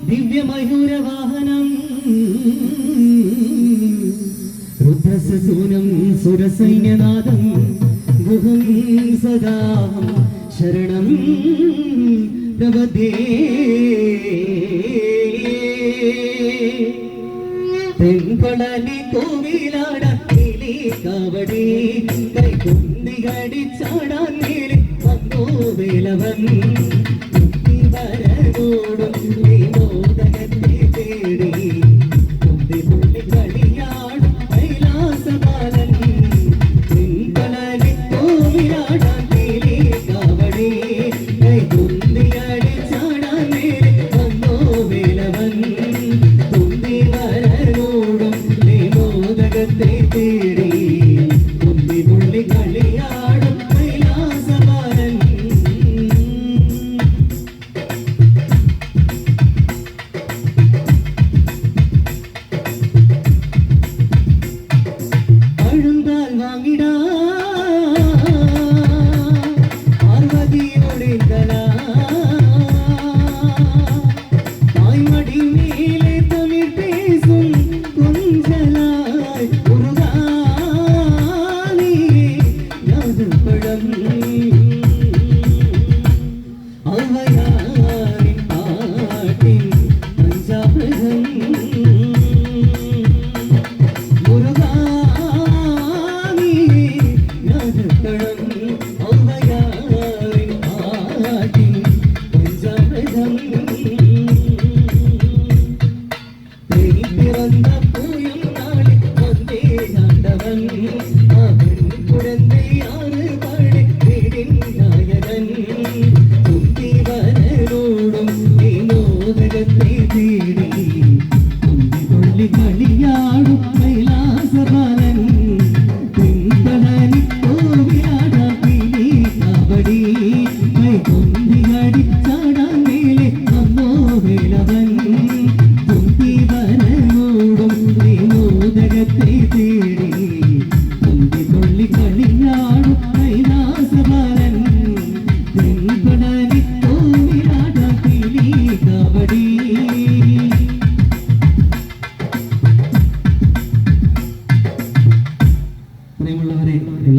ദിവ്യമയൂരവാഹനം രുദ്രസൂനം സുരസൈന്യനാദം ഗുഹം സദാ ശരണം പ്രപദ്യേ തെൻപളനി കോവിലാടാൻ നീലി കാവടി കൈകുന്തികടിച്ചാടാൻ നീലി വന്നോ വേലവൻ വരനോടും വിനോദകത്തെ തേടി തുമ്പി തുള്ളി കളിയാടും കൈലാസബാലൻ തെൻപളനി കോവിലാടാൻ നീലി കാവടി കൈകുന്തികടിച്ചാടാൻ നീലി വന്നോ വേലവൻ തേടി തുമ്പി തുള്ളി കളിയാടും കൈലാസബാലൻ അഴുന്താൽ വാങ്ങിടാ പാർവതിയോടെ കലാ തായ്മടി മേലെ തമിഴ് പേസും കുഞ്ചലായി അവയാരിൻ പാട്ടിൻ പഞ്ചാമൃതം മുരുകാനി നദപ്പഴം അവയാരിൻ പാട്ടിൻ പഞ്ചാമൃതം പിറന്ന പൂയും നാളിൽ വന്നേ ആണ്ടവൻ അവൻ കുഴന്തയാറ് പാടി വീടിൻ നായകൻ തുമ്പി വരനോടും വിനോദകത്തെ തേടി തുമ്പി തുള്ളി കളിയാടും കൈലാസബാലൻ പിൻപളനി കോവിലാടാൻ നീലി കാവടി കൈകൊന്തികടിച്ചാടാൻ മേലെ വന്നോ വേലവൻ തുമ്പി വരനോടും വിനോദകത്തെ